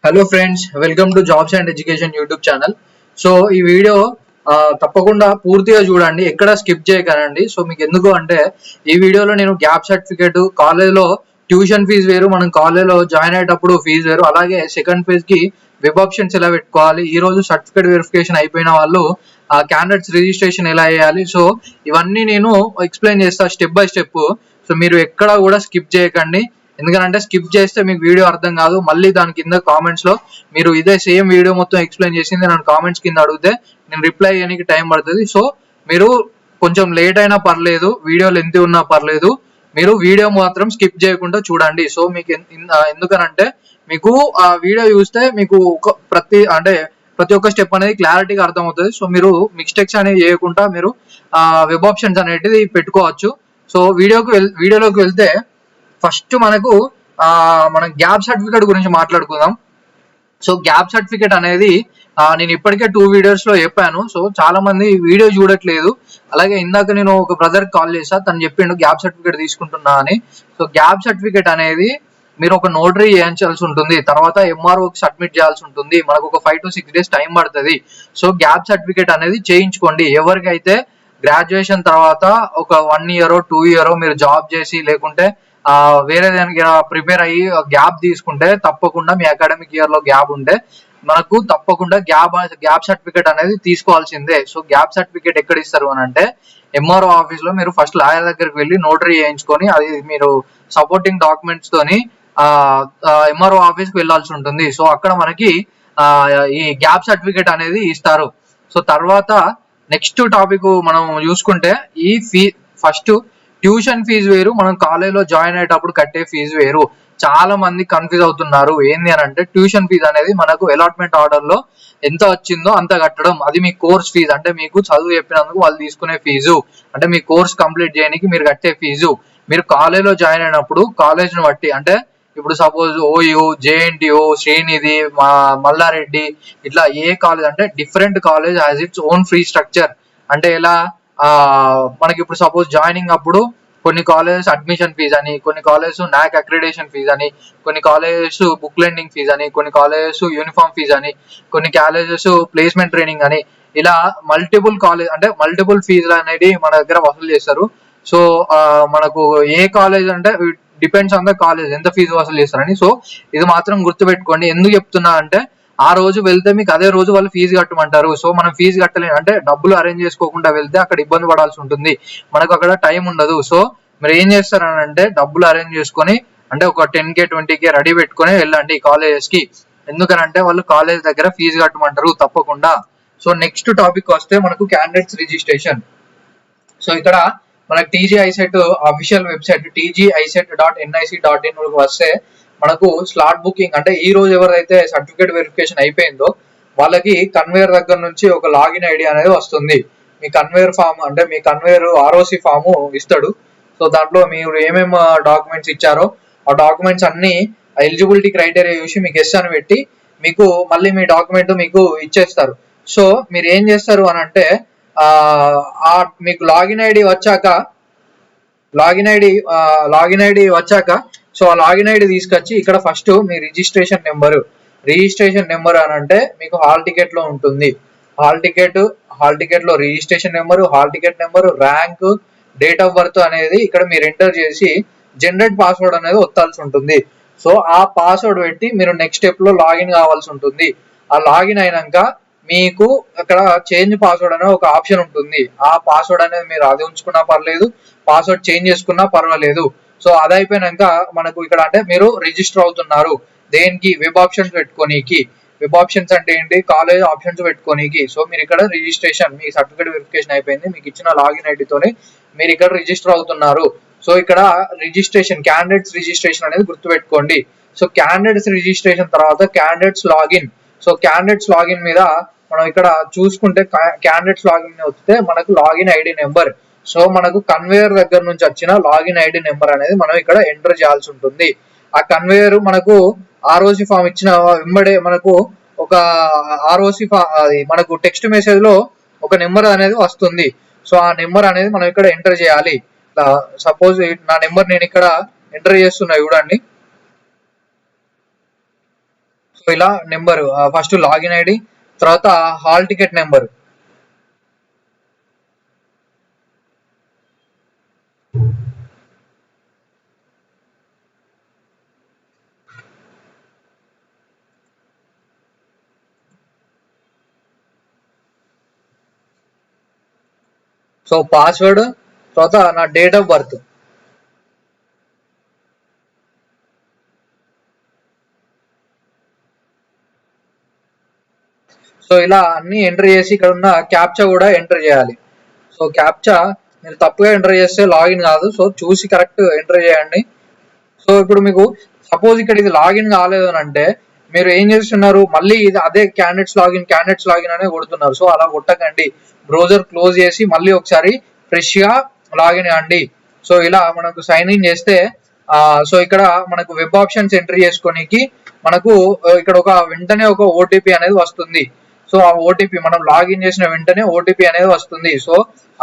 Hello friends, welcome to jobs and education YouTube channel. So ఈ video తప్పకుండా పూర్తిగా చూడండి, ఎక్కడ స్కిప్ చేయకండి. సో మీకు ఎందుకు అంటే ఈ వీడియోలో నేను గ్యాప్ సర్టిఫికేట్, కాలేజ్లో ట్యూషన్ ఫీజు వేరు, మనం కాలేజ్లో జాయిన్ అయ్యేటప్పుడు ఫీజు వేరు, అలాగే సెకండ్ ఫేజ్ కి వెబ్ ఆప్షన్స్ ఎలా పెట్టుకోవాలి, ఈ రోజు సర్టిఫికేట్ వెరిఫికేషన్ అయిపోయిన వాళ్ళు క్యాండిడేట్స్ రిజిస్ట్రేషన్ ఎలా చేయాలి, సో ఇవన్నీ నేను ఎక్స్ప్లెయిన్ చేస్తా స్టెప్ బై స్టెప్. సో మీరు ఎక్కడ కూడా స్కిప్ చేయకండి, ఎందుకంటే స్కిప్ చేస్తే మీకు వీడియో అర్థం కాదు. మళ్ళీ దాని కింద కామెంట్స్ లో మీరు ఇదే సేమ్ వీడియో మొత్తం ఎక్స్ప్లెయిన్ చేసింది నన్ను కామెంట్స్ కింద అడిగితే నేను రిప్లై చేయడానికి టైం పడుతుంది. సో మీరు కొంచెం లేట్ అయినా పర్లేదు, వీడియో లెంత్ ఉన్నా పర్లేదు, మీరు వీడియో మాత్రం స్కిప్ చేయకుండా చూడండి. సో మీకు ఎందుకనంటే మీకు ఆ వీడియో చూస్తే మీకు ప్రతి ఒక్క స్టెప్ అనేది క్లారిటీగా అర్థమవుతుంది. సో మీరు మిస్టేక్స్ అనేవి చేయకుండా మీరు వెబ్ ఆప్షన్స్ అనేటిది పెట్టుకోవచ్చు. సో వీడియోలోకి వెళ్తే ఫస్ట్ మనం గ్యాప్ సర్టిఫికేట్ గురించి మాట్లాడుకుందాం. సో గ్యాప్ సర్టిఫికేట్ అనేది నేను ఇప్పటికే 2 వీడియోస్ లో చెప్పాను. సో చాలా మంది వీడియో చూడట్లేదు. అలాగే ఇందాక నేను ఒక బ్రదర్ కాల్ చేసా, తను చెప్పిండు గ్యాప్ సర్టిఫికేట్ తీసుకుంటున్నా అని. సో గ్యాప్ సర్టిఫికేట్ అనేది మీరు ఒక నోటరీ చేయించాల్సి ఉంటుంది, తర్వాత ఎంఆర్ఓకి సబ్మిట్ చేయాల్సి ఉంటుంది. మనకు ఒక 5 to 6 days టైం పడుతుంది. సో గ్యాప్ సర్టిఫికేట్ అనేది చేయించుకోండి. ఎవరికైతే గ్రాడ్యుయేషన్ తర్వాత ఒక 1 year 2 year మీరు జాబ్ చేసి లేకుంటే వేరే దానికి ప్రిపేర్ అయ్యి గ్యాప్ తీసుకుంటే, తప్పకుండా మీ అకాడమిక్ ఇయర్ లో గ్యాప్ ఉంటే మనకు తప్పకుండా గ్యాప్ సర్టిఫికేట్ అనేది తీసుకోవాల్సిందే. సో గ్యాప్ సర్టిఫికేట్ ఎక్కడ ఇస్తారు అని అంటే ఎంఆర్ఓ ఆఫీస్ లో మీరు ఫస్ట్ లాయర్ దగ్గరికి వెళ్ళి నోటరీ చేయించుకొని అది మీరు సపోర్టింగ్ డాక్యుమెంట్స్ తోని ఎంఆర్ఓ ఆఫీస్ కి వెళ్లాల్సి ఉంటుంది. సో అక్కడ మనకి ఈ గ్యాప్ సర్టిఫికేట్ అనేది ఇస్తారు. సో తర్వాత నెక్స్ట్ టాపిక్ మనం చూసుకుంటే ఫస్ట్ ట్యూషన్ ఫీజు వేరు, మనం కాలేజ్లో జాయిన్ అయ్యేటప్పుడు కట్టే ఫీజు వేరు. చాలా మంది కన్ఫ్యూజ్ అవుతున్నారు. ఏంది అని అంటే ట్యూషన్ ఫీజు అనేది మనకు అలాట్మెంట్ ఆర్డర్ లో ఎంత వచ్చిందో అంత కట్టడం, అది మీ కోర్స్ ఫీజు, అంటే మీకు చదువు చెప్పినందుకు వాళ్ళు తీసుకునే ఫీజు, అంటే మీ కోర్స్ కంప్లీట్ చేయడానికి మీరు కట్టే ఫీజు. మీరు కాలేజ్లో జాయిన్ అయినప్పుడు కాలేజ్ని బట్టి, అంటే ఇప్పుడు suppose OU, JNTU, Srinidhi, Malla Reddy, ఇట్లా ఏ కాలేజ్ అంటే different college has its own fee structure. అంటే ఎలా మనకి ఇప్పుడు సపోజ్ జాయినింగ్ అప్పుడు కొన్ని కాలేజెస్ అడ్మిషన్ ఫీజ్ అని, కొన్ని కాలేజెస్ నాక్ అక్రిడేషన్ ఫీజ్ అని, కొన్ని కాలేజెస్ బుక్ లెండింగ్ ఫీజ్ అని, కొన్ని కాలేజెస్ యూనిఫామ్ ఫీజ్ అని, కొన్ని కాలేజెస్ ప్లేస్మెంట్ ట్రైనింగ్ అని, ఇలా మల్టిపుల్ ఫీజులు అనేది మన దగ్గర వసూలు చేస్తారు. సో మనకు ఏ కాలేజ్ అంటే డిపెండ్స్ ఆన్ ద కాలేజ్ ఎంత ఫీజు వసూలు చేస్తారని. సో ఇది మాత్రం గుర్తుపెట్టుకోండి. ఎందుకు చెప్తున్నా అంటే ఆ రోజు వెళ్తే మీకు అదే రోజు వాళ్ళు ఫీజు కట్టమంటారు. సో మనం ఫీజు కట్టలేము అంటే డబ్బులు అరేంజ్ చేసుకోకుండా వెళ్తే అక్కడ ఇబ్బంది పడాల్సి ఉంటుంది, మనకు అక్కడ టైం ఉండదు. సో మీరు ఏం చేస్తారని అంటే డబ్బులు అరేంజ్ చేసుకొని, అంటే ఒక 10K 20K రెడీ పెట్టుకొని వెళ్ళండి కాలేజెస్ కి. ఎందుకనంటే వాళ్ళు కాలేజ్ దగ్గర ఫీజు కట్టమంటారు తప్పకుండా. సో నెక్స్ట్ టాపిక్ వస్తే మనకు క్యాండిడేట్స్ రిజిస్ట్రేషన్. సో ఇక్కడ మనకు టీజీఐసెట్ అఫీషియల్ వెబ్సైట్ tgiset.nic.in వస్తే మనకు స్లాట్ బుకింగ్, అంటే ఈ రోజు ఎవరైతే సర్టిఫికేట్ వెరిఫికేషన్ అయిపోయిందో వాళ్ళకి కన్వేయర్ దగ్గర నుంచి ఒక లాగిన్ ఐడి అనేది వస్తుంది. మీ కన్వేయర్ ఫామ్, అంటే మీ కన్వేయర్ ఆర్ఓసి ఫామ్ ఇస్తాడు. సో దాంట్లో మీరు ఏమేమి డాక్యుమెంట్స్ ఇచ్చారో ఆ డాక్యుమెంట్స్ అన్ని ఎలిజిబిలిటీ క్రైటీరియా చూసి మీకు ఎస్ అని పెట్టి మీకు మళ్ళీ మీ డాక్యుమెంట్ మీకు ఇచ్చేస్తారు. సో మీరు ఏం చేస్తారు అని అంటే మీకు లాగిన్ ఐడి వచ్చాక సో ఆ లాగిన్ ఐడి తీసుకొచ్చి ఇక్కడ ఫస్ట్ మీ రిజిస్ట్రేషన్ నెంబర్ అని అంటే మీకు హాల్ టికెట్ లో ఉంటుంది. హాల్ టికెట్ లో registration hall ticket number, rank, date of birth అనేది ఇక్కడ మీరు ఎంటర్ చేసి జనరేట్ పాస్వర్డ్ అనేది ఒత్తాల్సి ఉంటుంది. సో ఆ పాస్వర్డ్ పెట్టి మీరు నెక్స్ట్ స్టెప్ లో లాగిన్ కావాల్సి ఉంటుంది. ఆ లాగిన్ అయినాక మీకు అక్కడ చేంజ్ పాస్వర్డ్ అనే ఒక ఆప్షన్ ఉంటుంది. ఆ పాస్వర్డ్ అనేది మీరు అది ఉంచుకున్నా పర్లేదు, పాస్వర్డ్ చేంజ్ చేసుకున్నా పర్వాలేదు. సో అది అయిపోయినాక మనకు ఇక్కడ అంటే మీరు రిజిస్టర్ అవుతున్నారు దేనికి, వెబ్ ఆప్షన్స్ పెట్టుకోనీకి. వెబ్ ఆప్షన్స్ అంటే ఏంటి, కాలేజ్ ఆప్షన్స్ పెట్టుకోనీకి. సో మీరు ఇక్కడ రిజిస్ట్రేషన్, మీ సర్టిఫికేట్ వెరిఫికేషన్ అయిపోయింది, మీకు ఇచ్చిన లాగిన్ ఐడితోనే మీరు ఇక్కడ రిజిస్టర్ అవుతున్నారు. సో ఇక్కడ రిజిస్ట్రేషన్, క్యాండిడేట్స్ రిజిస్ట్రేషన్ అనేది గుర్తుపెట్టుకోండి. సో క్యాండిడేట్స్ రిజిస్ట్రేషన్ తర్వాత candidates login. So candidates login మీద మనం ఇక్కడ చూసుకుంటే క్యాండిడేట్స్ లాగిన్ వస్తే మనకు లాగిన్ ఐడి నెంబర్, సో మనకు కన్వేయర్ దగ్గర నుంచి వచ్చిన లాగిన్ ఐడి నెంబర్ అనేది మనం ఇక్కడ ఎంటర్ చేయాల్సి ఉంటుంది. ఆ కన్వేయర్ మనకు ఆర్ఓసి ఫామ్ ఇచ్చిన వెంబడే మనకు ఒక మనకు టెక్స్ట్ మెసేజ్ లో ఒక నెంబర్ అనేది వస్తుంది. సో ఆ నెంబర్ అనేది మనం ఇక్కడ ఎంటర్ చేయాలి. సపోజ్ నా నెంబర్ నేను ఇక్కడ ఎంటర్ చేస్తున్నా చూడండి. సో ఇలా నెంబర్, ఫస్ట్ లాగిన్ ఐడి, తర్వాత hall ticket number, so password, తర్వాత నా డేట్ ఆఫ్ బర్త్. సో ఇలా అన్ని ఎంటర్ చేసి ఇక్కడ ఉన్న క్యాప్చా కూడా ఎంటర్ చేయాలి. సో క్యాప్చా మీరు తప్పుగా ఎంటర్ చేస్తే లాగిన్ కాదు. సో చూసి కరెక్ట్ ఎంటర్ చేయండి. సో ఇప్పుడు మీకు సపోజ్ ఇక్కడ ఇది లాగిన్ కాలేదు అని అంటే మీరు ఏం చేస్తున్నారు, మళ్ళీ ఇది అదే క్యాండిడేట్స్ లాగిన్ అనే కొడుతున్నారు. సో అలా కొట్టకండి, బ్రౌజర్ క్లోజ్ చేసి మళ్ళీ ఒకసారి ఫ్రెష్ గా లాగిన్ అండి. సో ఇలా మనకు సైన్ ఇన్ చేస్తే సో ఇక్కడ మనకు వెబ్ ఆప్షన్స్ ఎంటర్ చేసుకోనికి మనకు ఇక్కడ వెంటనే ఒక ఓటీపీ అనేది వస్తుంది. సో ఆ ఓటీపీ మనం లాగిన్ చేసిన వెంటనే ఓటీపీ అనేది వస్తుంది. సో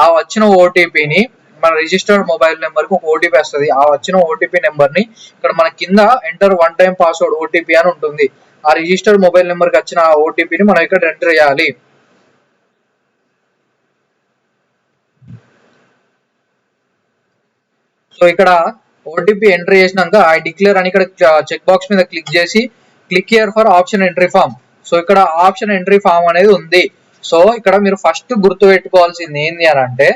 ఆ వచ్చిన ఓటీపీని మన రిజిస్టర్డ్ మొబైల్ నెంబర్ కి ఒక ఓటీపీ వస్తుంది. ఆ వచ్చిన ఓటీపీ నెంబర్ ని ఇక్కడ మన కింద enter one time password OTP అని ఉంటుంది. ఆ రిజిస్టర్డ్ మొబైల్ నెంబర్ కి వచ్చిన ఓటీపీని మనం ఇక్కడ ఎంటర్ చేయాలి. సో ఇక్కడ ఓటీపీ ఎంటర్ చేసినాక ఐ డిక్లేర్ అని ఇక్కడ చెక్ బాక్స్ మీద క్లిక్ చేసి click here for option entry form. So ఇక్కడ ఆప్షన్ ఎంట్రీ ఫామ్ అనేది ఉంది. సో ఇక్కడ మీరు ఫస్ట్ గుర్తు పెట్టుకోవాల్సింది ఏంటి అని అంటే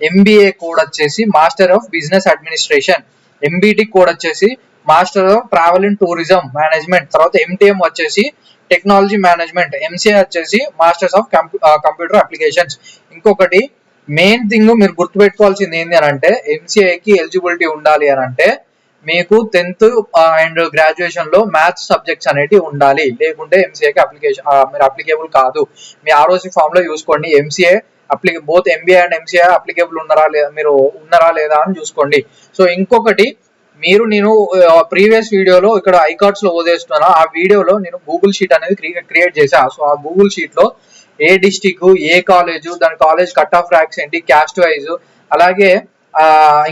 ఎంబీఏ కోడ్ వచ్చేసి master of business administration, MBT code వచ్చేసి master of travel and tourism management, తర్వాత ఎంటీఎం వచ్చేసి టెక్నాలజీ మేనేజ్మెంట్, ఎంసీఏ వచ్చేసి మాస్టర్స్ ఆఫ్ కంప్యూటర్ అప్లికేషన్స్. ఇంకొకటి మెయిన్ థింగ్ మీరు గుర్తుపెట్టుకోవాల్సింది ఏంటి అని అంటే ఎంసీఏకి ఎలిజిబిలిటీ ఉండాలి అని అంటే మీకు 10th అండ్ గ్రాడ్యుయేషన్ లో మ్యాథ్స్ సబ్జెక్ట్స్ అనేవి ఉండాలి, లేకుంటే ఎంసీఏకి మీరు అప్లికేబుల్ కాదు. మీ ఆర్ఓసి ఫామ్ లో చూసుకోండి MCA both MBA and MCA applicable ఉన్నారా లేదా అని చూసుకోండి. సో ఇంకొకటి నేను ప్రీవియస్ వీడియోలో ఇక్కడ ఐకార్డ్స్ లో వదిలేస్తున్నాను. ఆ వీడియోలో నేను గూగుల్ షీట్ అనేది క్రియేట్ చేశా. సో ఆ గూగుల్ షీట్ లో ఏ డిస్టిక్, ఏ కాలేజ్, దాని కాలేజ్ కట్ ఆఫ్ ర్యాంక్స్ ఏంటి, క్యాస్ట్ వైజ్, అలాగే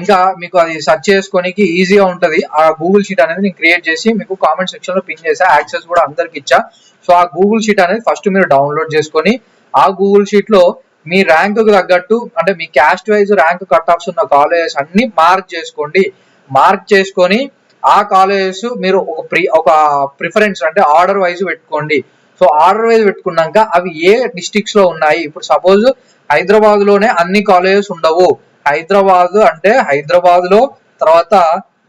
ఇంకా మీకు అది సెర్చ్ చేసుకోనికి ఈజీగా ఉంటది. ఆ గూగుల్ షీట్ అనేది నేను క్రియేట్ చేసి మీకు కామెంట్ సెక్షన్ లో పిన్ చేసా, యాక్సెస్ కూడా అందరికి ఇచ్చా. సో ఆ గూగుల్ షీట్ అనేది ఫస్ట్ మీరు డౌన్లోడ్ చేసుకొని ఆ గూగుల్ షీట్ లో మీ ర్యాంక్ కు తగ్గట్టు అంటే మీ caste wise rank cut offs ఉన్న కాలేజెస్ అన్ని మార్క్ చేసుకోండి. మార్క్ చేసుకొని ఆ కాలేజెస్ మీరు ఒక ప్రిఫరెన్స్ అంటే ఆర్డర్ వైజ్ పెట్టుకోండి. సో ఆర్డర్ వైజ్ పెట్టుకున్నాక అవి ఏ డిస్ట్రిక్ట్స్ లో ఉన్నాయి. ఇప్పుడు సపోజ్ హైదరాబాద్ లోనే అన్ని కాలేజెస్ ఉండవు. హైదరాబాద్ అంటే హైదరాబాద్ లో తర్వాత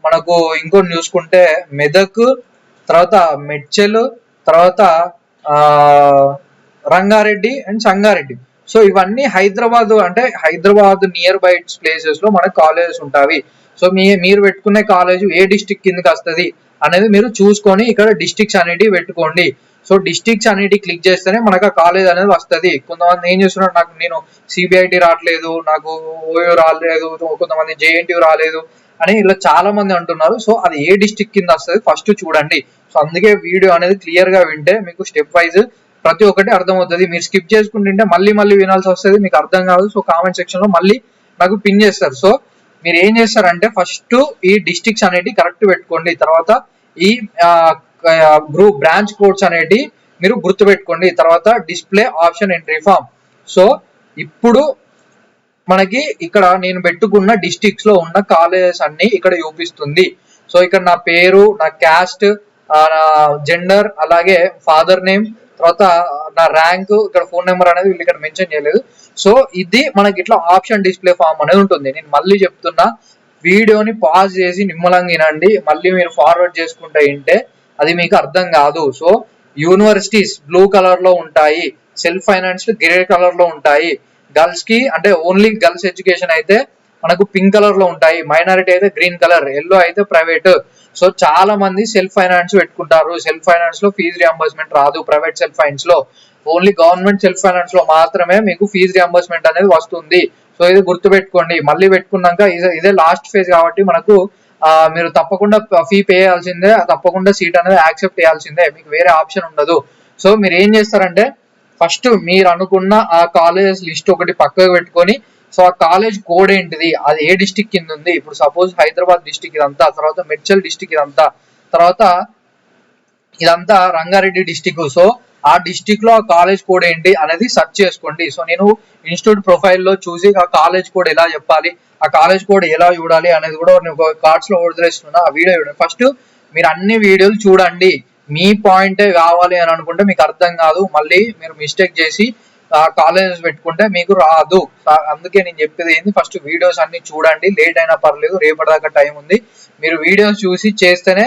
మనకు ఇంకోటి చూసుకుంటే మెదక్, తర్వాత మెడ్చల్, తర్వాత రంగారెడ్డి అండ్ సంగారెడ్డి. సో ఇవన్నీ హైదరాబాద్ అంటే హైదరాబాద్ నియర్ బై ప్లేసెస్ లో మనకు కాలేజెస్ ఉంటాయి. సో మీరు పెట్టుకునే కాలేజ్ ఏ డిస్ట్రిక్ట్ కిందకి వస్తుంది అనేది మీరు చూసుకొని ఇక్కడ డిస్ట్రిక్ట్స్ అనేటివి పెట్టుకోండి. సో డిస్ట్రిక్ట్స్ అనేటివి క్లిక్ చేస్తేనే మనకు ఆ కాలేజ్ అనేది వస్తుంది. కొంతమంది ఏం చేస్తున్నారు, నేను సిబిఐటి రావట్లేదు, నాకు ఓయో రాలేదు, కొంతమంది జేఎన్టీయూ రాలేదు అని ఇలా చాలా మంది అంటున్నారు. సో అది ఏ డిస్ట్రిక్ట్ కింద వస్తుంది ఫస్ట్ చూడండి. సో అందుకే వీడియో అనేది క్లియర్ గా వింటే మీకు స్టెప్ వైజ్ ప్రతి ఒక్కటి అర్థమవుతుంది. మీరు స్కిప్ చేసుకుంటుంటే మళ్ళీ వినాల్సి వస్తుంది, మీకు అర్థం కాదు. సో కామెంట్ సెక్షన్ లో మళ్ళీ నాకు పిన్ చేస్తారు. సో మీరు ఏం చేస్తారంటే ఫస్ట్ ఈ డిస్ట్రిక్ట్స్ అనేటివి కరెక్ట్ పెట్టుకోండి. తర్వాత ఈ గ్రూప్ బ్రాంచ్ కోడ్స్ అనేటివి మీరు గుర్తు పెట్టుకోండి. తర్వాత display option entry form. So ఇప్పుడు మనకి ఇక్కడ నేను పెట్టుకున్న డిస్ట్రిక్ట్స్ లో ఉన్న కాలేజెస్ అన్ని ఇక్కడ చూపిస్తుంది. సో ఇక్కడ నా పేరు, నా క్యాస్ట్, నా జెండర్, అలాగే ఫాదర్ నేమ్, తర్వాత నా ర్యాంక్, ఇక్కడ ఫోన్ నెంబర్ అనేది వీళ్ళు ఇక్కడ మెన్షన్ చేయలేదు. సో ఇది మనకి ఇట్లా ఆప్షన్ డిస్ప్లే ఫామ్ అనేది ఉంటుంది. నేను మళ్ళీ చెప్తున్నా, వీడియోని పాజ్ చేసి నిమ్మలంగా వినండి. మళ్ళీ మీరు ఫార్వర్డ్ చేసుకుంటే వింటే అది మీకు అర్థం కాదు. సో యూనివర్సిటీస్ బ్లూ కలర్ లో ఉంటాయి, సెల్ఫ్ ఫైనాన్స్ గ్రే కలర్ లో ఉంటాయి, గర్ల్స్ కి అంటే ఓన్లీ గర్ల్స్ ఎడ్యుకేషన్ అయితే మనకు పింక్ కలర్ లో ఉంటాయి, మైనారిటీ అయితే గ్రీన్ కలర్, ఎల్లో అయితే ప్రైవేట్. సో చాలా మంది సెల్ఫ్ ఫైనాన్స్ పెట్టుకుంటారు. సెల్ఫ్ ఫైనాన్స్ లో ఫీజు రియంబర్స్మెంట్ రాదు. ప్రైవేట్ సెల్ఫ్ ఫైనాన్స్ లో ఓన్లీ గవర్నమెంట్ సెల్ఫ్ ఫైనాన్స్ లో మాత్రమే మీకు ఫీజు రియంబర్స్మెంట్ అనేది వస్తుంది. సో ఇది గుర్తు పెట్టుకోండి. మళ్ళీ పెట్టుకున్నాక ఇదే లాస్ట్ ఫేజ్ కాబట్టి మనకు మీరు తప్పకుండా ఫీ పే చేయాల్సిందే, తప్పకుండా సీట్ అనేది యాక్సెప్ట్ చేయాల్సిందే, మీకు వేరే ఆప్షన్ ఉండదు. సో మీరు ఏం చేస్తారంటే ఫస్ట్ మీరు అనుకున్న ఆ కాలేజెస్ లిస్ట్ ఒకటి పక్కకు పెట్టుకొని సో ఆ కాలేజ్ కోడ్ ఏంటిది, అది ఏ డిస్టిక్ కింద ఉంది. ఇప్పుడు సపోజ్ హైదరాబాద్ డిస్టిక్ ఇదంతా, తర్వాత మెడ్చల్ డిస్టిక్ ఇదంతా, తర్వాత ఇదంతా రంగారెడ్డి డిస్టిక్. సో ఆ డిస్టిక్ లో ఆ కాలేజ్ కోడ్ ఏంటి అనేది సెర్చ్ చేసుకోండి. సో నేను ఇన్స్టిట్యూట్ ప్రొఫైల్లో చూసి ఆ కాలేజ్ కోడ్ ఎలా చెప్పాలి, ఆ కాలేజ్ కోడ్ ఎలా చూడాలి అనేది కూడా నేను కార్డ్స్ లో వదిలేస్తున్నా. ఆ వీడియో చూడండి. ఫస్ట్ మీరు అన్ని వీడియోలు చూడండి. మీ పాయింటే కావాలి అని అనుకుంటే మీకు అర్థం కాదు, మళ్ళీ మీరు మిస్టేక్ చేసి కాలేజెస్ పెట్టుకుంటే మీకు రాదు. అందుకే నేను చెప్పేది ఏంది, ఫస్ట్ వీడియోస్ అన్ని చూడండి. లేట్ అయినా పర్లేదు, రేపటిదాకా టైం ఉంది. మీరు వీడియోస్ చూసి చేస్తేనే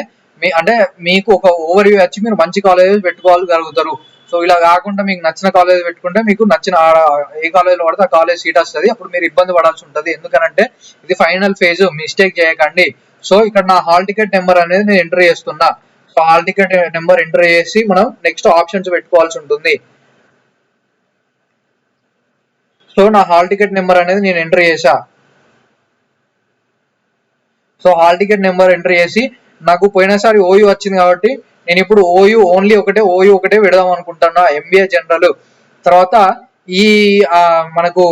అంటే మీకు ఒక ఓవర్ వ్యూ వచ్చి మీరు మంచి కాలేజెస్ పెట్టుకోగలుగుతారు. సో ఇలా కాకుండా మీకు నచ్చిన కాలేజ్ పెట్టుకుంటే మీకు నచ్చిన ఏ కాలేజ్ లో పడితే ఆ కాలేజ్ సీట్ వస్తుంది, అప్పుడు మీరు ఇబ్బంది పడాల్సి ఉంటుంది. ఎందుకనంటే ఇది ఫైనల్ ఫేజ్, మిస్టేక్ చేయకండి. సో ఇక్కడ నా హాల్ టికెట్ నెంబర్ అనేది నేను ఎంటర్ చేస్తున్నా. So hall ticket number enter చేసి మనం నెక్స్ట్ ఆప్షన్స్ పెట్టుకోవాల్సి ఉంటుంది. సో నా హాల్ టికెట్ నెంబర్ అనేది నేను ఎంటర్ చేసా. So hall ticket number enter చేసి నాకు పోయినసారి ఓయూ వచ్చింది కాబట్టి నేను ఇప్పుడు ఓయూ ఒకటే పెడదాం అనుకుంటున్నా, ఎంబీఏ జనరల్. తర్వాత ఈ మనకు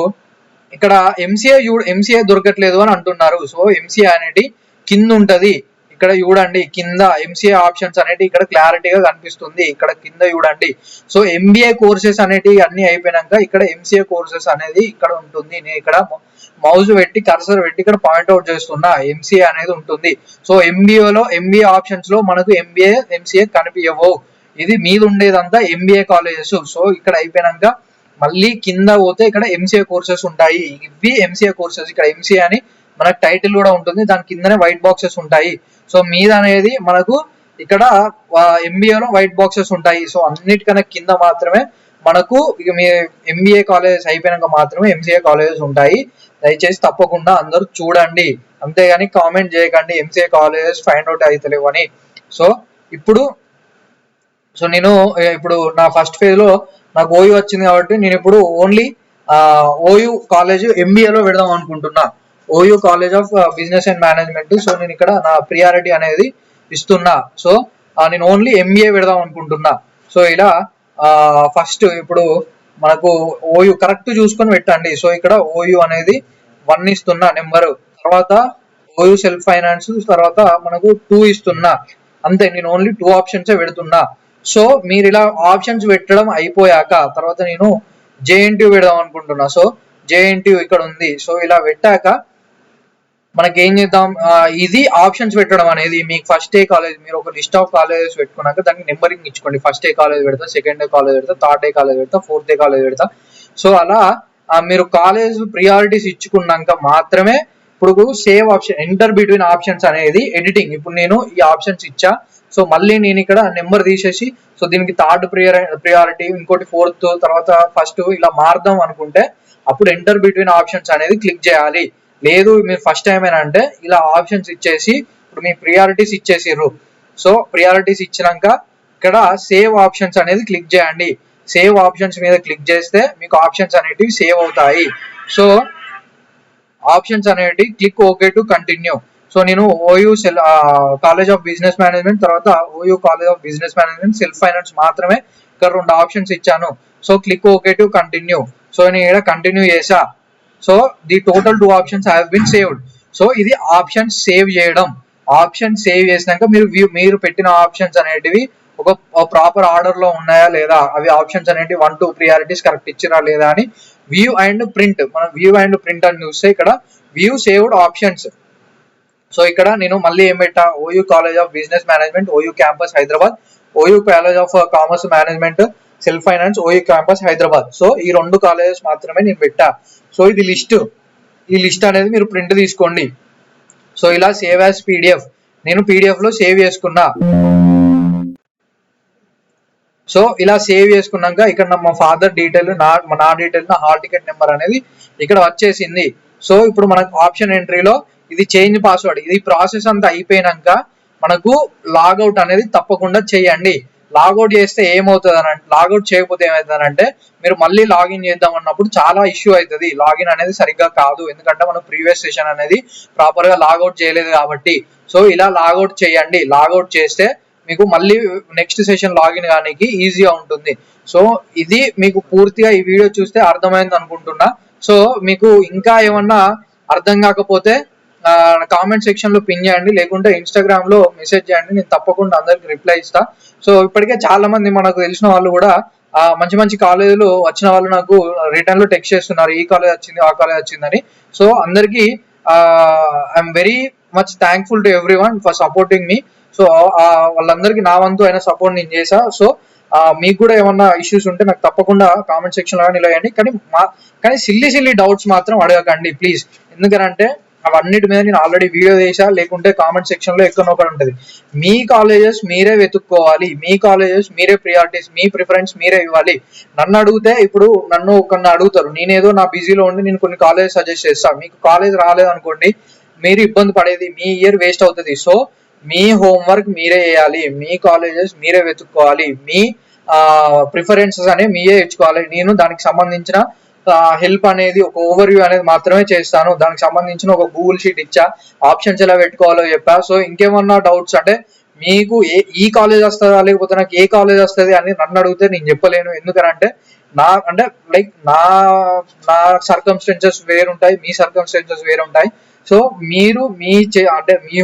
ఇక్కడ ఎంసీఏ దొరకట్లేదు అని అంటున్నారు. సో ఎంసీఏ అనేది కింద ఉంటది, ఇక్కడ చూడండి కింద ఎంసీఏ ఆప్షన్స్ అనేవి ఇక్కడ క్లారిటీగా కనిపిస్తుంది. ఇక్కడ కింద చూడండి. సో ఎంబీఏ కోర్సెస్ అనేటివి అన్ని అయిపోయినాక ఇక్కడ ఎంసీఏ కోర్సెస్ అనేది ఇక్కడ ఉంటుంది. నేను ఇక్కడ మౌజ్ పెట్టి కర్సర్ పెట్టి ఇక్కడ పాయింట్అవుట్ చేస్తున్నా, ఎంసీఏ అనేది ఉంటుంది. సో ఎంబీఏ ఆప్షన్స్ లో మనకు ఎంసీఏ కనిపించవు. ఇది మీద ఉండేదంతా ఎంబీఏ కాలేజెస్. సో ఇక్కడ అయిపోయినాక మళ్ళీ కింద పోతే ఇక్కడ ఎంసీఏ కోర్సెస్ ఉంటాయి. ఇవి ఎంసీఏ కోర్సెస్. ఇక్కడ ఎంసీఏ అని మనకు టైటిల్ కూడా ఉంటుంది, దాని కిందనే వైట్ బాక్సెస్ ఉంటాయి. సో మీద అనేది మనకు ఇక్కడ ఎంబీఏలో వైట్ బాక్సెస్ ఉంటాయి. సో అన్నిటికన్నా కింద మాత్రమే మనకు ఇక మీ ఎంబీఏ కాలేజెస్ అయిపోయినాక మాత్రమే ఎంసీఏ కాలేజెస్ ఉంటాయి. దయచేసి తప్పకుండా అందరూ చూడండి, అంతేగాని కామెంట్ చేయకండి ఎంసీఏ కాలేజెస్ ఫైండ్ అవుట్ అవుతలేవు అని. సో నేను ఇప్పుడు నా ఫస్ట్ ఫేజ్ లో నాకు ఓయూ వచ్చింది కాబట్టి నేను ఇప్పుడు ఓన్లీ ఓయూ కాలేజ్ ఎంబీఏలో పెడదాం అనుకుంటున్నా, OU college of business and management. So నేను ఇక్కడ నా ప్రియారిటీ అనేది ఇస్తున్నా. సో నేను ఓన్లీ ఎంబీఏ పెడదాం అనుకుంటున్నా. సో ఇలా ఫస్ట్ ఇప్పుడు మనకు ఓయూ కరెక్ట్ చూసుకొని పెట్టండి. సో ఇక్కడ ఓయూ అనేది 1 ఇస్తున్నా నెంబరు, తర్వాత ఓయూ సెల్ఫ్ ఫైనాన్స్, తర్వాత మనకు 2 ఇస్తున్నా. అంతే, నేను ఓన్లీ 2 ఆప్షన్స్ పెడుతున్నా. సో మీరు ఇలా ఆప్షన్స్ పెట్టడం అయిపోయాక తర్వాత నేను జేఎన్టీయూ పెడదాం అనుకుంటున్నా. సో జేఎన్టీయూ ఇక్కడ ఉంది. సో ఇలా పెట్టాక మనకి ఏం చేద్దాం, ఇది ఆప్షన్స్ పెట్టడం అనేది మీకు ఫస్ట్ ఏ కాలేజ్, మీరు ఒక లిస్ట్ ఆఫ్ కాలేజెస్ పెట్టుకున్నాక దానికి నెంబరింగ్ ఇచ్చుకోండి. ఫస్ట్ ఏ కాలేజ్ పెడతా, సెకండ్ ఏ కాలేజ్ పెడతా, థర్డ్ ఏ కాలేజ్ పెడతా, ఫోర్త్ ఏ కాలేజ్ పెడతా. సో అలా మీరు కాలేజ్ ప్రియారిటీస్ ఇచ్చుకున్నాక మాత్రమే ఇప్పుడు save option, enter between options అనేది ఎడిటింగ్. ఇప్పుడు నేను ఈ ఆప్షన్స్ ఇచ్చా, సో మళ్ళీ నేను ఇక్కడ నెంబర్ తీసేసి సో దీనికి థర్డ్ ప్రియారిటీ, ఇంకోటి ఫోర్త్, తర్వాత ఫస్ట్ ఇలా మారుదాం అనుకుంటే అప్పుడు ఎంటర్ బిట్వీన్ ఆప్షన్స్ అనేది క్లిక్ చేయాలి. లేదు మీరు ఫస్ట్ టైం అంటే ఇలా ఆప్షన్స్ ఇచ్చేసి ఇప్పుడు మీ ప్రియారిటీస్ ఇచ్చేసిర్రు. సో ప్రియారిటీస్ ఇచ్చినాక ఇక్కడ సేవ్ ఆప్షన్స్ అనేది క్లిక్ చేయండి. సేవ్ ఆప్షన్స్ మీద క్లిక్ చేస్తే మీకు ఆప్షన్స్ అనేటివి సేవ్ అవుతాయి. సో ఆప్షన్స్ అనేటివి click okay to continue. So నేను OU college of business management, తర్వాత OU college of business management self finance మాత్రమే ఇక్కడ 2 ఆప్షన్స్ ఇచ్చాను. So click okay to continue. So నేను ఇక్కడ కంటిన్యూ చేసా. So the total 2 options have been saved. So ఇది options save చేయడం. ఆప్షన్ సేవ్ చేసినాక మీరు పెట్టిన ఆప్షన్స్ అనేటివి ఒక ప్రాపర్ ఆర్డర్ లో ఉన్నాయా లేదా, అవి ఆప్షన్స్ అనేటివి 1, 2 ప్రియారిటీస్ కరెక్ట్ ఇచ్చినా లేదా అని వ్యూ అండ్ ప్రింట్. మనం వ్యూ అండ్ ప్రింట్ అని చూస్తే ఇక్కడ వ్యూ సేవ్డ్ ఆప్షన్స్. సో ఇక్కడ నేను మళ్ళీ ఏం పెట్టా, OU college of business management, OU campus Hyderabad, OU college of commerce management self finance, OU campus Hyderabad. So ఈ 2 కాలేజెస్ మాత్రమే నేను పెట్టా. సో ఇది లిస్ట్, ఈ లిస్ట్ అనేది మీరు ప్రింట్ తీసుకోండి. సో ఇలా సేవ్ యాజ్ పీడిఎఫ్, నేను పీడిఎఫ్ లో సేవ్ చేసుకున్నా. సో ఇలా సేవ్ చేసుకున్నాక ఇక్కడ మా ఫాదర్ డీటెయిల్, నా డీటెయిల్, నా హాల్ టికెట్ నెంబర్ అనేది ఇక్కడ వచ్చేసింది. సో ఇప్పుడు మనకు ఆప్షన్ ఎంట్రీలో ఇది చేంజ్ పాస్వర్డ్, ఇది ప్రాసెస్ అంతా అయిపోయినాక మనకు లాగౌట్ అనేది తప్పకుండా చేయండి. లాగౌట్ చేస్తే ఏమవుతుంది అంటే, లాగౌట్ చేయకపోతే ఏమవుతుందంటే మీరు మళ్ళీ లాగిన్ చేద్దాం అన్నప్పుడు చాలా ఇష్యూ అవుతుంది. లాగిన్ అనేది సరిగ్గా కాదు, ఎందుకంటే మనం ప్రీవియస్ సెషన్ అనేది ప్రాపర్ గా లాగౌట్ చేయలేదు కాబట్టి. సో ఇలా లాగౌట్ చేయండి. లాగౌట్ చేస్తే మీకు మళ్ళీ నెక్స్ట్ సెషన్ లాగిన్ కానికి ఈజీగా ఉంటుంది. సో ఇది మీకు పూర్తిగా ఈ వీడియో చూస్తే అర్థమైంది అనుకుంటున్నా. సో మీకు ఇంకా ఏమన్నా అర్థం కాకపోతే కామెంట్ సెక్షన్ లో పిన్ చేయండి, లేకుంటే ఇన్స్టాగ్రామ్ లో మెసేజ్ చేయండి, నేను తప్పకుండా అందరికి రిప్లై ఇస్తా. సో ఇప్పటికే చాలా మంది మనకు తెలిసిన వాళ్ళు కూడా మంచి మంచి కాలేజీలు వచ్చిన వాళ్ళు నాకు రిటర్న్ లో టెక్స్ట్ చేస్తున్నారు, ఈ కాలేజ్ వచ్చింది ఆ కాలేజ్ వచ్చిందని. సో అందరికి I'm very much thankful to every one for supporting me. So వాళ్ళందరికీ నా వంతు అయిన సపోర్ట్ నేను చేశా. సో మీకు కూడా ఏమన్నా ఇష్యూస్ ఉంటే నాకు తప్పకుండా కామెంట్ సెక్షన్ లో నిలయండి, కానీ సిల్లీ డౌట్స్ మాత్రం అడగకండి ప్లీజ్. ఎందుకంటే అవన్నిటి మీద నేను ఆల్రెడీ వీడియో చేసా, లేకుంటే కామెంట్ సెక్షన్ లో ఎక్కడో ఒకటి ఉంటుంది. మీ కాలేజెస్ మీరే వెతుక్కోవాలి, మీ కాలేజెస్ మీరే ప్రియారిటీస్, మీ ప్రిఫరెన్స్ మీరే ఇవ్వాలి. నన్ను అడిగితే ఇప్పుడు నన్ను కొన్ని అడుగుతారు, నేనేదో నా బిజీలో ఉండి నేను కొన్ని కాలేజ్ సజెస్ట్ చేస్తాను, మీకు కాలేజ్ రాలేదు అనుకోండి మీరు ఇబ్బంది పడేది, మీ ఇయర్ వేస్ట్ అవుతుంది. సో మీ హోంవర్క్ మీరే చేయాలి, మీ కాలేజెస్ మీరే వెతుక్కోవాలి, మీ ప్రిఫరెన్సెస్ అనేవి మీరే ఇచ్చుకోవాలి. నేను దానికి సంబంధించిన హెల్ప్ అనేది ఒక ఓవర్ వ్యూ అనేది మాత్రమే చేస్తాను, దానికి సంబంధించిన ఒక గూగుల్ షీట్ ఇచ్చా, ఆప్షన్స్ ఎలా పెట్టుకోవాలో చెప్పా. సో ఇంకేమన్నా డౌట్స్ అంటే మీకు ఈ కాలేజ్ వస్తుందా లేకపోతే నాకు ఏ కాలేజ్ వస్తుంది అని నన్ను అడిగితే నేను చెప్పలేను. ఎందుకంటే లైక్ నా సర్కమ్స్టెన్సెస్ వేరుంటాయి, మీ సర్కమ్స్టెన్సెస్ వేరుంటాయి. సో మీరు మీ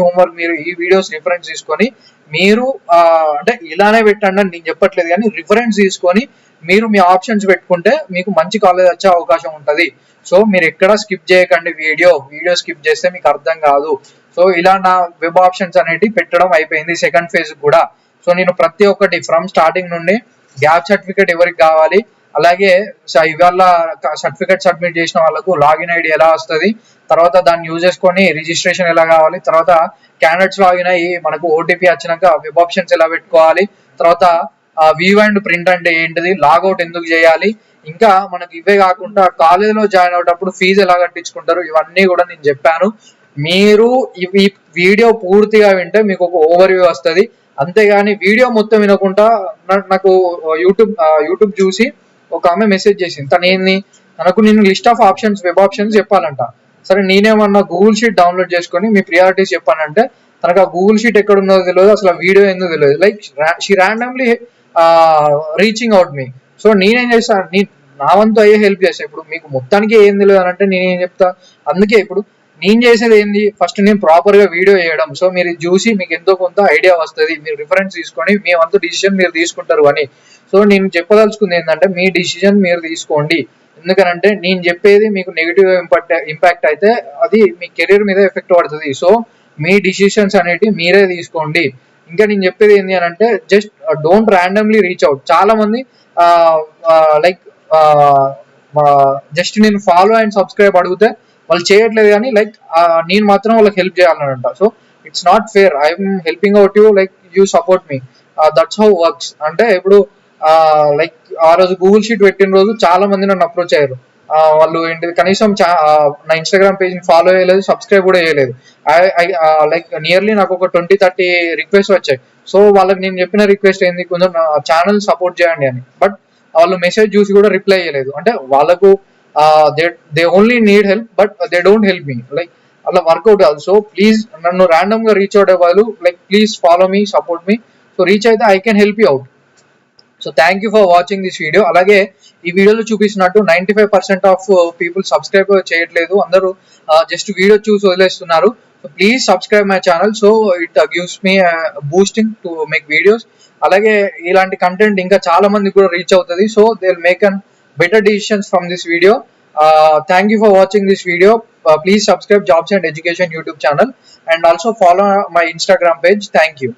హోంవర్క్ మీరు ఈ వీడియోస్ రిఫరెన్స్ తీసుకొని మీరు ఇలానే పెట్టండి అని నేను చెప్పట్లేదు, కానీ రిఫరెన్స్ తీసుకొని మీరు మీ ఆప్షన్స్ పెట్టుకుంటే మీకు మంచి కాలేజ్ వచ్చే అవకాశం ఉంటుంది. సో మీరు ఎక్కడ స్కిప్ చేయకండి, వీడియో స్కిప్ చేస్తే మీకు అర్థం కాదు. సో ఇలా నా వెబ్ ఆప్షన్స్ అనేవి పెట్టడం అయిపోయింది సెకండ్ ఫేజ్ కూడా. సో నేను ప్రతి ఒక్కటి ఫ్రమ్ స్టార్టింగ్ నుండి గ్యాప్ సర్టిఫికేట్ ఎవరికి కావాలి, అలాగే ఇవాళ సర్టిఫికేట్ సబ్మిట్ చేసిన వాళ్ళకు లాగిన్ ఐడి ఎలా వస్తుంది, తర్వాత దాన్ని యూజ్ చేసుకొని రిజిస్ట్రేషన్ ఎలా కావాలి, తర్వాత క్యాండిడేట్స్ లాగిన్ అయ్యి మనకు ఓటీపీ వచ్చినాక వెబ్ ఆప్షన్స్ ఎలా పెట్టుకోవాలి, తర్వాత వ్యూ అండ్ ప్రింట్ అంటే ఏంటిది, లాగౌట్ ఎందుకు చేయాలి, ఇంకా మనకి ఇవే కాకుండా కాలేజీలో జాయిన్ అయ్యేటప్పుడు ఫీజు ఎలా కట్టించుకుంటారు, ఇవన్నీ కూడా నేను చెప్పాను. మీరు ఈ వీడియో పూర్తిగా వింటే మీకు ఒక ఓవర్ వ్యూ వస్తుంది. అంతేగాని వీడియో మొత్తం వినకుండా నాకు యూట్యూబ్ చూసి ఒక ఆమె మెసేజ్ చేసింది, తనకు నేను list of options web options చెప్పాలంట. సరే నేనేమన్నా గూగుల్ షీట్ డౌన్లోడ్ చేసుకొని మీ ప్రియారిటీస్ చెప్పానంటే తనకు ఆ గూగుల్ షీట్ ఎక్కడ ఉన్నదో తెలియదు, అసలు ఆ వీడియో ఎందుకు తెలియదు. Like she randomly reaching out me. So నేనేం చేస్తాను, నా వంతు అయ్యే హెల్ప్ చేస్తాను. ఇప్పుడు మీకు మొత్తానికి ఏం తెలియదు అని అంటే నేనేం చెప్తా, అందుకే ఇప్పుడు నేను చేసేది ఏంది, ఫస్ట్ నేను ప్రాపర్ గా వీడియో చేయడం. సో మీరు చూసి మీకు ఎంతో కొంత ఐడియా వస్తుంది, మీరు రిఫరెన్స్ తీసుకొని మీ వంతు డిసిజన్ మీరు తీసుకుంటారు అని. సో నేను చెప్పదలుచుకుంది ఏంటంటే మీ డిసిజన్ మీరు తీసుకోండి. ఎందుకనంటే నేను చెప్పేది మీకు నెగిటివ్ ఇంపాక్ట్ అయితే అది మీ కెరీర్ మీద ఎఫెక్ట్ పడుతుంది. సో మీ డిసిషన్స్ అనేవి మీరే తీసుకోండి. ఇంకా నేను చెప్పేది ఏంటి అని అంటే just don't randomly reach out. చాలా మంది లైక్ జస్ట్ నేను ఫాలో అండ్ సబ్స్క్రైబ్ అడిగితే వాళ్ళు చేయట్లేదు, కానీ లైక్ నేను మాత్రం వాళ్ళకి హెల్ప్ చేయాలనంట. So it's not fair, I'm helping out you, like you support me, that's how works. అంటే ఇప్పుడు లైక్ ఆ రోజు గూగుల్ షీట్ పెట్టిన రోజు చాలా మంది నన్ను అప్రోచ్ అయ్యారు, వాళ్ళు ఏంటిది కనీసం నా ఇన్స్టాగ్రామ్ పేజ్ ని ఫాలో చేయలేదు, సబ్స్క్రైబ్ కూడా చేయలేదు. లైక్ నియర్లీ నాకు ఒక 20-30 రిక్వెస్ట్ వచ్చాయి. సో వాళ్ళకి నేను చెప్పిన రిక్వెస్ట్ ఏంది, కొంచెం నా ఛానల్ సపోర్ట్ చేయండి అని. బట్ వాళ్ళు మెసేజ్ చూసి కూడా రిప్లై చేయలేదు. అంటే వాళ్ళకు they only need help but they don't help me, like అలా వర్కౌట్ కాదు. సో ప్లీజ్ నన్ను ర్యాండమ్ గా రీచ్ అవుట్ అవ్వాలి, like please follow me, support me. So reach అయితే I can help you out. So thank you for watching this video. అలాగే ఈ వీడియోలో చూపిస్తున్నట్టు 95% ఆఫ్ పీపుల్ సబ్స్క్రైబ్ చేయట్లేదు, అందరూ జస్ట్ వీడియో చూసి వదిలేస్తున్నారు. So please subscribe my channel, so it gives me boosting to make videos. అలాగే ఇలాంటి కంటెంట్ ఇంకా చాలా మందికి కూడా రీచ్ అవుతుంది. So they will make an better decisions from this video. Thank you for watching this video. Please subscribe Jobs and Education YouTube channel and also follow my Instagram page. Thank you.